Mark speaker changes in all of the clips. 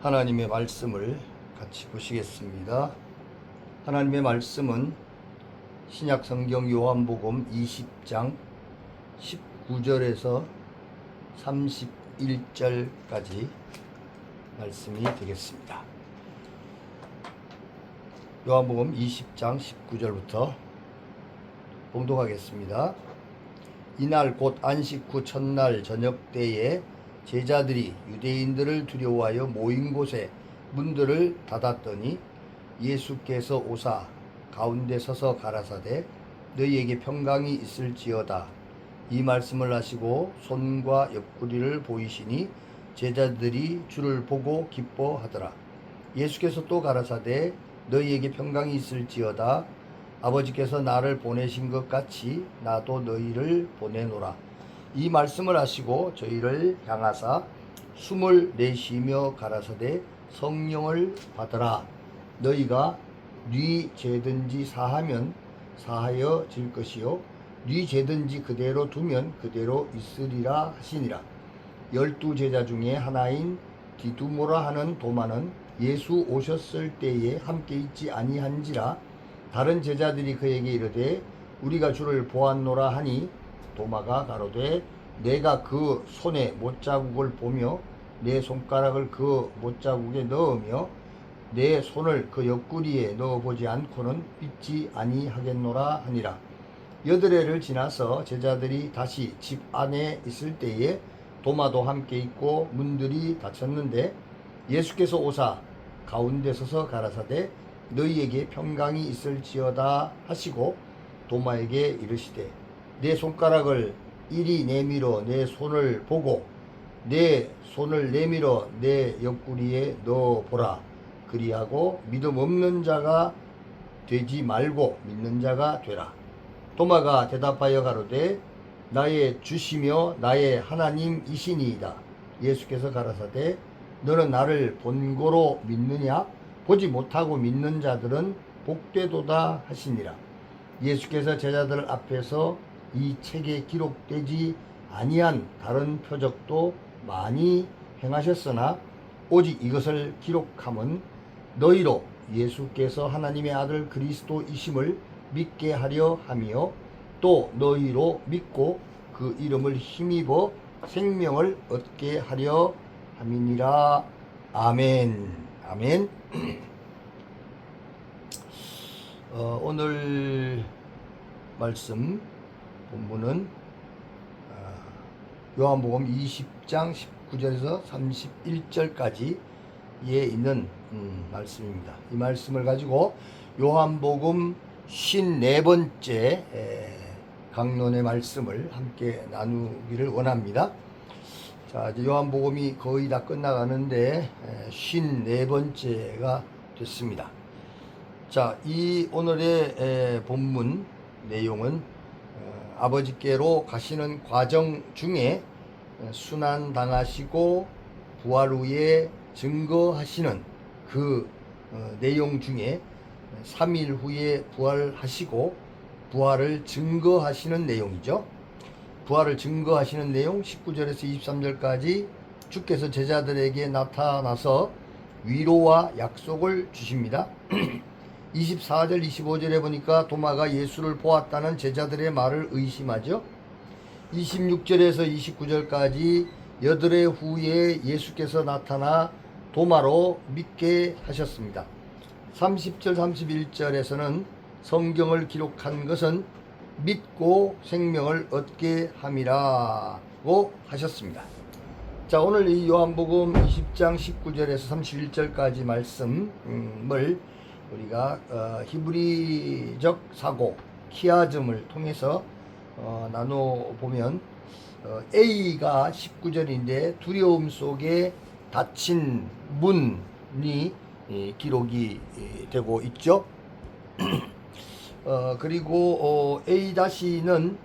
Speaker 1: 하나님의 말씀을 같이 보시겠습니다. 하나님의 말씀은 신약 성경 요한복음 20장 19절에서 31절까지 말씀이 되겠습니다. 요한복음 20장 19절부터 봉독하겠습니다. 이날 곧 안식 후 첫날 저녁 때에 제자들이 유대인들을 두려워하여 모인 곳에 문들을 닫았더니 예수께서 오사 가운데 서서 가라사대 너희에게 평강이 있을지어다. 이 말씀을 하시고 손과 옆구리를 보이시니 제자들이 주를 보고 기뻐하더라. 예수께서 또 가라사대 너희에게 평강이 있을지어다. 아버지께서 나를 보내신 것 같이 나도 너희를 보내노라. 이 말씀을 하시고 저희를 향하사 숨을 내쉬며 가라사대 성령을 받으라. 너희가 네 죄든지 사하면 사하여질 것이요 네 죄든지 그대로 두면 그대로 있으리라 하시니라. 12 제자 중에 하나인 디두모라 하는 도마는 예수 오셨을 때에 함께 있지 아니한지라. 다른 제자들이 그에게 이르되 우리가 주를 보았노라 하니 도마가 가로되 내가 그 손에 못자국을 보며 내 손가락을 그 못자국에 넣으며 내 손을 그 옆구리에 넣어보지 않고는 믿지 아니하겠노라 하니라. 여드레를 지나서 제자들이 다시 집 안에 있을 때에 도마도 함께 있고 문들이 닫혔는데 예수께서 오사 가운데 서서 가라사대 너희에게 평강이 있을지어다 하시고 도마에게 이르시되 내 손가락을 이리 내밀어 내 손을 보고 내 손을 내밀어 내 옆구리에 넣어보라. 그리하고 믿음 없는 자가 되지 말고 믿는 자가 되라. 도마가 대답하여 가로되 나의 주시며 나의 하나님이시니이다. 예수께서 가라사대 너는 나를 본고로 믿느냐? 보지 못하고 믿는 자들은 복되도다 하시니라. 예수께서 제자들 앞에서 이 책에 기록되지 아니한 다른 표적도 많이 행하셨으나 오직 이것을 기록함은 너희로 예수께서 하나님의 아들 그리스도이심을 믿게 하려 함이요 또 너희로 믿고 그 이름을 힘입어 생명을 얻게 하려 함이니라. 아멘. 아멘. 오늘 말씀 본문은 요한복음 20장 19절에서 31절까지에 있는 말씀입니다. 이 말씀을 가지고 요한복음 54번째 강론의 말씀을 함께 나누기를 원합니다. 자, 이제 요한복음이 거의 다 끝나가는데 54번째가 됐습니다. 자, 이 오늘의 본문 내용은 아버지께로 가시는 과정 중에 순환당하시고 부활 후에 증거하시는 그 내용 중에 3일 후에 부활하시고 부활을 증거하시는 내용이죠. 부활을 증거하시는 내용 19절에서 23절까지 주께서 제자들에게 나타나서 위로와 약속을 주십니다. 24절 25절에 보니까 도마가 예수를 보았다는 제자들의 말을 의심하죠. 26절에서 29절까지 여드레 후에 예수께서 나타나 도마로 믿게 하셨습니다. 30절 31절에서는 성경을 기록한 것은 믿고 생명을 얻게 함이라고 하셨습니다. 자, 오늘 이 요한복음 20장 19절에서 31절까지 말씀을 우리가 히브리적 사고 키아즘을 통해서 나눠보면 A가 19절인데 두려움 속에 닫힌 문이 기록이 되고 있죠. 그리고 A-는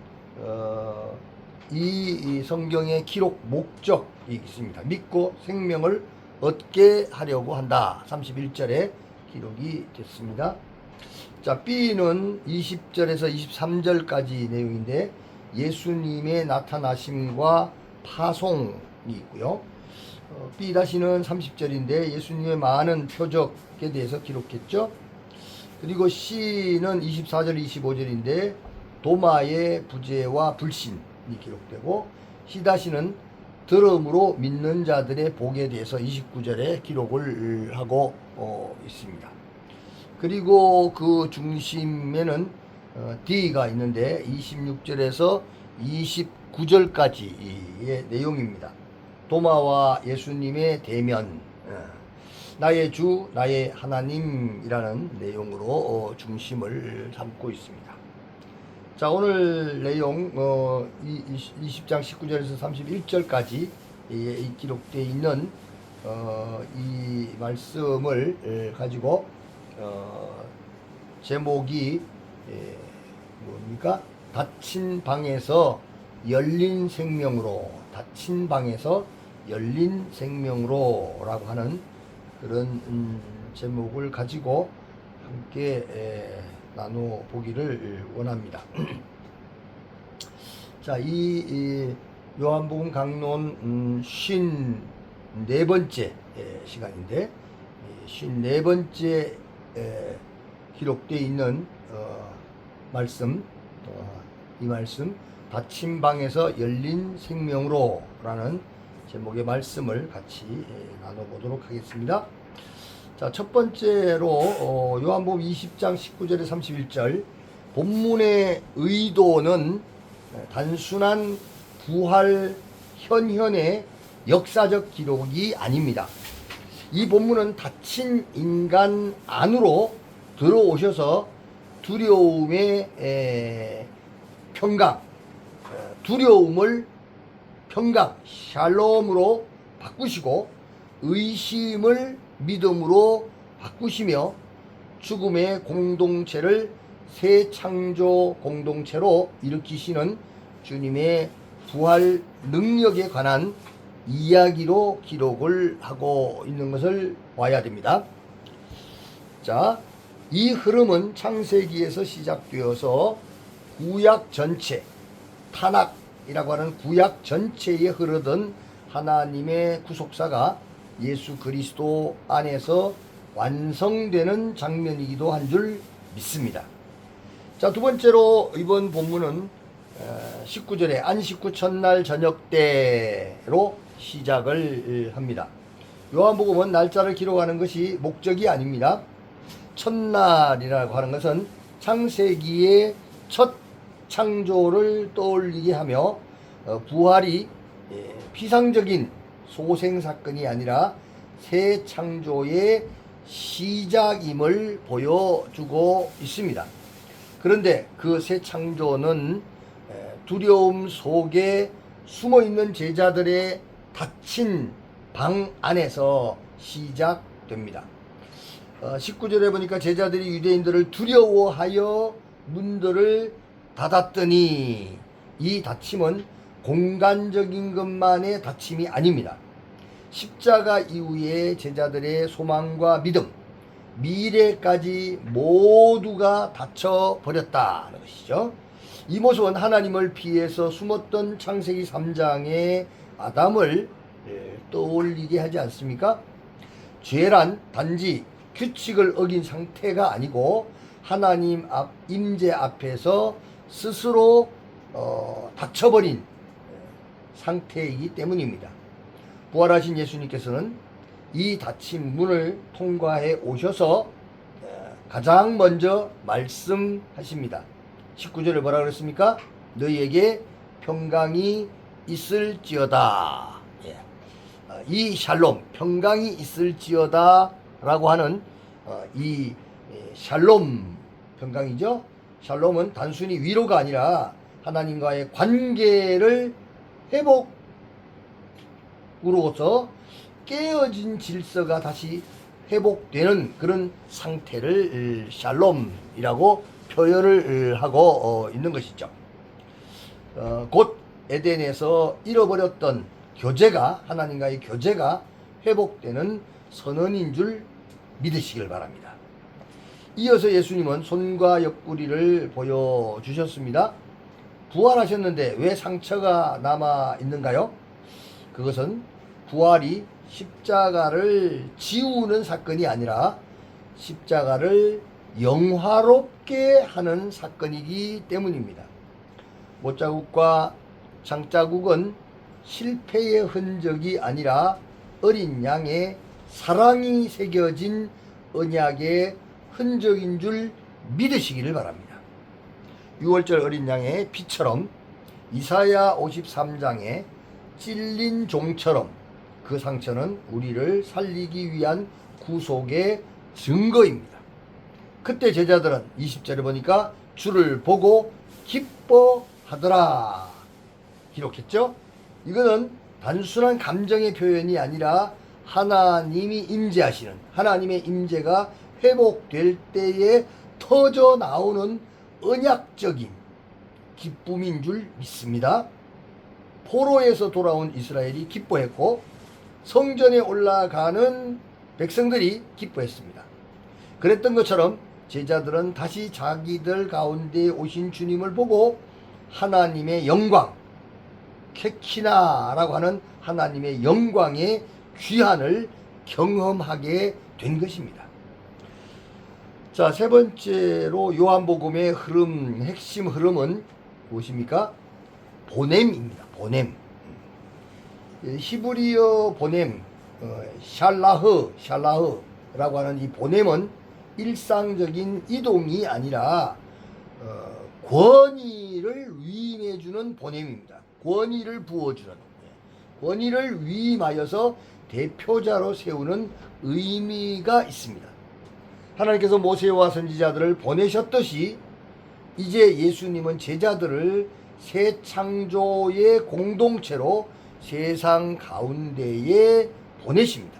Speaker 1: 이 성경의 기록 목적이 있습니다. 믿고 생명을 얻게 하려고 한다. 31절에 기록이 됐습니다. 자, B는 20절에서 23절까지 내용인데 예수님의 나타나심과 파송이 있고요. B-는 30절인데 예수님의 많은 표적에 대해서 기록했죠. 그리고 C는 24절, 25절인데 도마의 부재와 불신이 기록되고, C-는 들음으로 믿는 자들의 복에 대해서 29절에 기록을 하고 있습니다. 그리고 그 중심에는 D가 있는데 26절에서 29절까지의 내용입니다. 도마와 예수님의 대면, 나의 주, 나의 하나님이라는 내용으로 중심을 삼고 있습니다. 자, 오늘 내용 20장 19절에서 31절까지 기록되어 있는 이 말씀을 가지고 제목이 뭡니까? 닫힌 방에서 열린 생명으로, 닫힌 방에서 열린 생명으로 라고 하는 그런 제목을 가지고 함께 나눠보기를 원합니다. 자, 이 요한복음 강론 54번째 시간인데, 54번째 기록되어 있는 말씀, 이 말씀 닫힌 방에서 열린 생명으로 라는 제목의 말씀을 같이 나눠보도록 하겠습니다. 자, 첫 번째로 요한복음 20장 19절에 31절, 본문의 의도는 단순한 부활 현현의 역사적 기록이 아닙니다. 이 본문은 닫힌 인간 안으로 들어오셔서 두려움의 평강, 두려움을 평강, 샬롬으로 바꾸시고 의심을 믿음으로 바꾸시며 죽음의 공동체를 새 창조 공동체로 일으키시는 주님의 부활 능력에 관한 이야기로 기록을 하고 있는 것을 봐야 됩니다. 자, 이 흐름은 창세기에서 시작되어서 구약 전체, 타낙이라고 하는 구약 전체에 흐르던 하나님의 구속사가 예수 그리스도 안에서 완성되는 장면이기도 한 줄 믿습니다. 자, 두 번째로 이번 본문은 19절에 안식 후 첫날 저녁 때로 시작을 합니다. 요한복음은 날짜를 기록하는 것이 목적이 아닙니다. 첫날이라고 하는 것은 창세기의 첫 창조를 떠올리게 하며 부활이 피상적인 소생사건이 아니라 새 창조의 시작임을 보여주고 있습니다. 그런데 그 새 창조는 두려움 속에 숨어있는 제자들의 닫힌 방 안에서 시작됩니다. 19절에 보니까 제자들이 유대인들을 두려워하여 문들을 닫았더니, 이 닫힘은 공간적인 것만의 닫힘이 아닙니다. 십자가 이후에 제자들의 소망과 믿음, 미래까지 모두가 닫혀버렸다는 것이죠. 이 모습은 하나님을 피해서 숨었던 창세기 3장의 아담을 떠올리게 하지 않습니까? 죄란 단지 규칙을 어긴 상태가 아니고 하나님 임재 앞에서 스스로 닫혀버린 상태이기 때문입니다. 부활하신 예수님께서는 이 닫힌 문을 통과해 오셔서 가장 먼저 말씀하십니다. 19절에 뭐라 그랬습니까? 너희에게 평강이 있을지어다. 이 샬롬, 평강이 있을지어다 라고 하는 이 샬롬 평강이죠. 샬롬은 단순히 위로가 아니라 하나님과의 관계를 회복으로서 깨어진 질서가 다시 회복되는 그런 상태를 샬롬이라고 표현을 하고 있는 것이죠. 곧 에덴에서 잃어버렸던 교제가, 하나님과의 교제가 회복되는 선언인 줄 믿으시길 바랍니다. 이어서 예수님은 손과 옆구리를 보여주셨습니다. 부활하셨는데 왜 상처가 남아 있는가요? 그것은 부활이 십자가를 지우는 사건이 아니라 십자가를 영화롭게 하는 사건이기 때문입니다. 못자국과 장자국은 실패의 흔적이 아니라 어린 양의 사랑이 새겨진 언약의 흔적인 줄 믿으시기를 바랍니다. 6월절 어린 양의 피처럼 이사야 53장에 찔린 종처럼 그 상처는 우리를 살리기 위한 구속의 증거입니다. 그때 제자들은 20절에 보니까 주를 보고 기뻐하더라 기록했죠. 이거는 단순한 감정의 표현이 아니라 하나님이 임재하시는, 하나님의 임재가 회복될 때에 터져 나오는 언약적인 기쁨인 줄 믿습니다. 포로에서 돌아온 이스라엘이 기뻐했고 성전에 올라가는 백성들이 기뻐했습니다. 그랬던 것처럼 제자들은 다시 자기들 가운데 오신 주님을 보고 하나님의 영광, 케키나라고 하는 하나님의 영광의 귀한을 경험하게 된 것입니다. 자, 세 번째로 요한복음의 흐름, 핵심 흐름은 무엇입니까? 보냄입니다. 보냄. 히브리어 보냄, 샬라흐라고 하는 이 보냄은 일상적인 이동이 아니라 권위를 위임해주는 보냄입니다. 권위를 부어주는, 권위를 위임하여서 대표자로 세우는 의미가 있습니다. 하나님께서 모세와 선지자들을 보내셨듯이 이제 예수님은 제자들을 새 창조의 공동체로 세상 가운데에 보내십니다.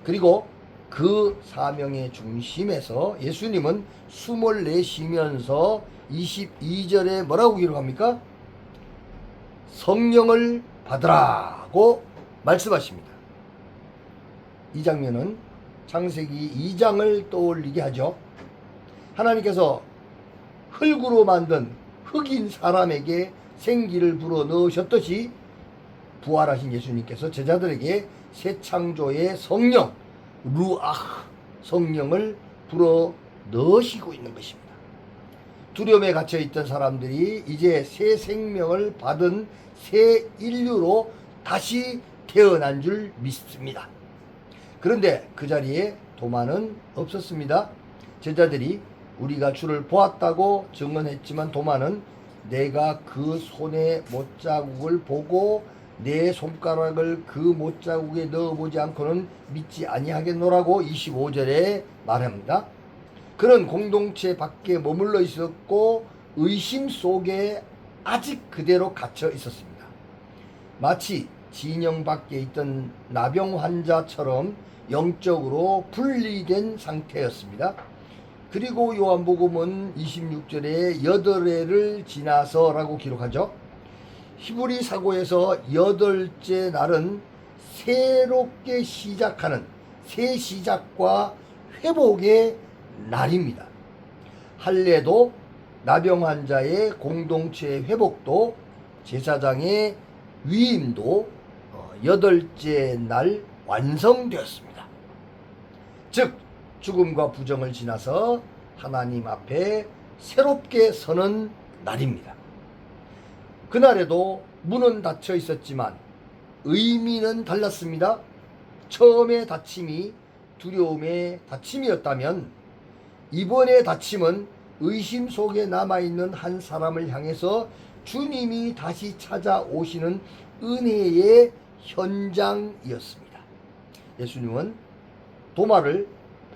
Speaker 1: 그리고 그 사명의 중심에서 예수님은 숨을 내쉬면서 22절에 뭐라고 기록합니까? 성령을 받으라고 말씀하십니다. 이 장면은 창세기 2장을 떠올리게 하죠. 하나님께서 흙으로 만든 흙인 사람에게 생기를 불어 넣으셨듯이 부활하신 예수님께서 제자들에게 새 창조의 성령, 루아흐, 성령을 불어 넣으시고 있는 것입니다. 두려움에 갇혀있던 사람들이 이제 새 생명을 받은 새 인류로 다시 태어난 줄 믿습니다. 그런데 그 자리에 도마는 없었습니다. 제자들이 우리가 주를 보았다고 증언했지만 도마는 내가 그 손의 못자국을 보고 내 손가락을 그 못자국에 넣어보지 않고는 믿지 아니하겠노라고 25절에 말합니다. 그는 공동체 밖에 머물러 있었고 의심 속에 아직 그대로 갇혀 있었습니다. 마치 진영 밖에 있던 나병 환자처럼 영적으로 분리된 상태였습니다. 그리고 요한복음은 26절에 8회를 지나서라고 기록하죠. 히브리 사고에서 8째 날은 새롭게 시작하는 새 시작과 회복의 날입니다. 할례도 나병 환자의 공동체 회복도 제사장의 위임도 8째 날 완성되었습니다. 즉 죽음과 부정을 지나서 하나님 앞에 새롭게 서는 날입니다. 그날에도 문은 닫혀 있었지만 의미는 달랐습니다. 처음의 닫힘이 두려움의 닫힘이었다면 이번의 닫힘은 의심 속에 남아있는 한 사람을 향해서 주님이 다시 찾아오시는 은혜의 현장이었습니다. 예수님은 도마를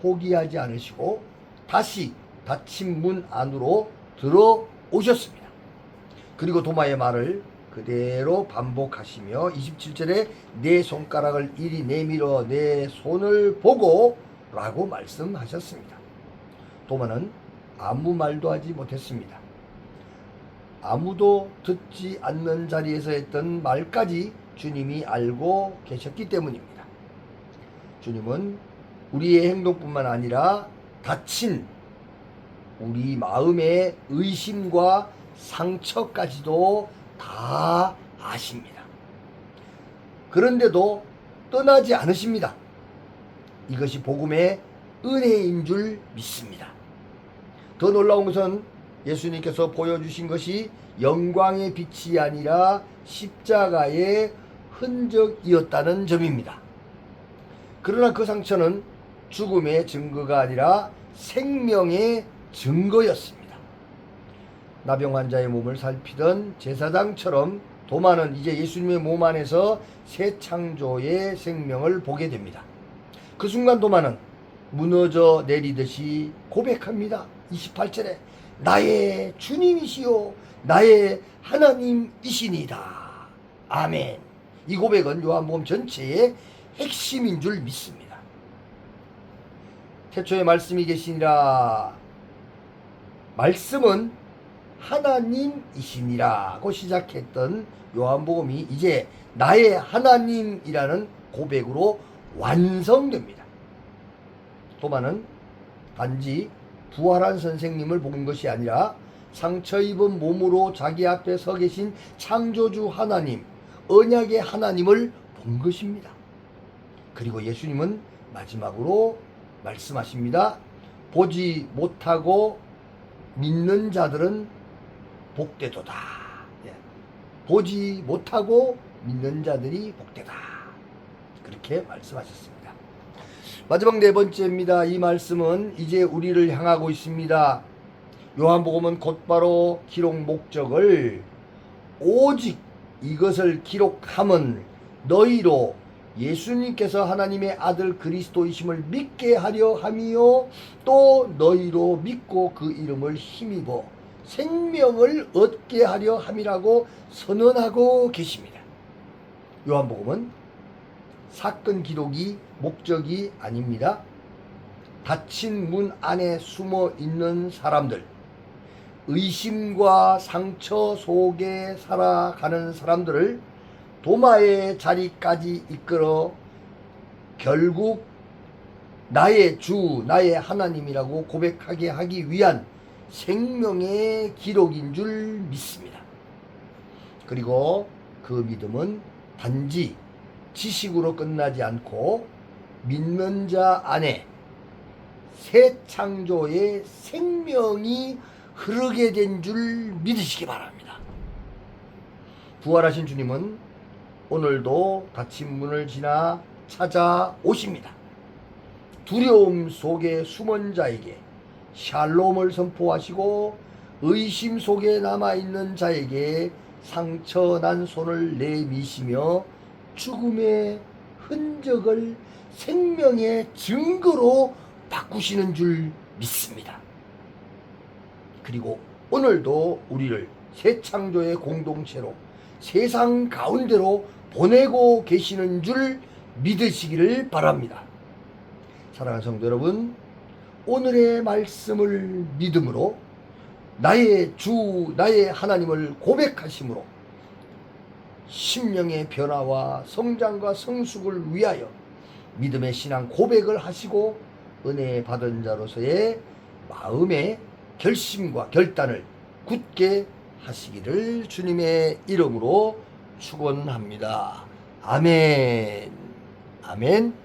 Speaker 1: 포기하지 않으시고 다시 닫힌 문 안으로 들어오셨습니다. 그리고 도마의 말을 그대로 반복하시며 27절에 내 손가락을 이리 내밀어 내 손을 보고 라고 말씀하셨습니다. 도마는 아무 말도 하지 못했습니다. 아무도 듣지 않는 자리에서 했던 말까지 주님이 알고 계셨기 때문입니다. 주님은 우리의 행동뿐만 아니라 닫힌 우리 마음의 의심과 상처까지도 다 아십니다. 그런데도 떠나지 않으십니다. 이것이 복음의 은혜인 줄 믿습니다. 더 놀라운 것은 예수님께서 보여주신 것이 영광의 빛이 아니라 십자가의 흔적이었다는 점입니다. 그러나 그 상처는 죽음의 증거가 아니라 생명의 증거였습니다. 나병 환자의 몸을 살피던 제사장처럼 도마는 이제 예수님의 몸 안에서 새 창조의 생명을 보게 됩니다. 그 순간 도마는 무너져 내리듯이 고백합니다. 28절에 나의 주님이시요 나의 하나님이시니이다. 아멘. 이 고백은 요한복음 전체의 핵심인 줄 믿습니다. 태초에 말씀이 계시니라. 말씀은 하나님이시니라고 시작했던 요한복음이 이제 나의 하나님이라는 고백으로 완성됩니다. 도마는 단지 부활한 선생님을 본 것이 아니라 상처 입은 몸으로 자기 앞에 서 계신 창조주 하나님, 언약의 하나님을 본 것입니다. 그리고 예수님은 마지막으로 말씀하십니다. 보지 못하고 믿는 자들은 복되도다. 보지 못하고 믿는 자들이 복되다. 그렇게 말씀하셨습니다. 마지막 네 번째입니다. 이 말씀은 이제 우리를 향하고 있습니다. 요한복음은 곧바로 기록 목적을 오직 이것을 기록함은 너희로 예수님께서 하나님의 아들 그리스도이심을 믿게 하려 함이요 또 너희로 믿고 그 이름을 힘입어 생명을 얻게 하려 함이라고 선언하고 계십니다. 요한복음은 사건 기록이 목적이 아닙니다. 닫힌 문 안에 숨어 있는 사람들, 의심과 상처 속에 살아가는 사람들을 도마의 자리까지 이끌어 결국 나의 주, 나의 하나님이라고 고백하게 하기 위한 생명의 기록인 줄 믿습니다. 그리고 그 믿음은 단지 지식으로 끝나지 않고 믿는 자 안에 새 창조의 생명이 흐르게 된 줄 믿으시기 바랍니다. 부활하신 주님은 오늘도 닫힌 문을 지나 찾아오십니다. 두려움 속에 숨은 자에게 샬롬을 선포하시고 의심 속에 남아있는 자에게 상처난 손을 내미시며 죽음의 흔적을 생명의 증거로 바꾸시는 줄 믿습니다. 그리고 오늘도 우리를 새 창조의 공동체로 세상 가운데로 보내고 계시는 줄 믿으시기를 바랍니다. 사랑하는 성도 여러분, 오늘의 말씀을 믿음으로 나의 주, 나의 하나님을 고백하심으로 심령의 변화와 성장과 성숙을 위하여 믿음의 신앙 고백을 하시고 은혜 받은 자로서의 마음의 결심과 결단을 굳게 하시기를 주님의 이름으로 축원합니다. 아멘. 아멘.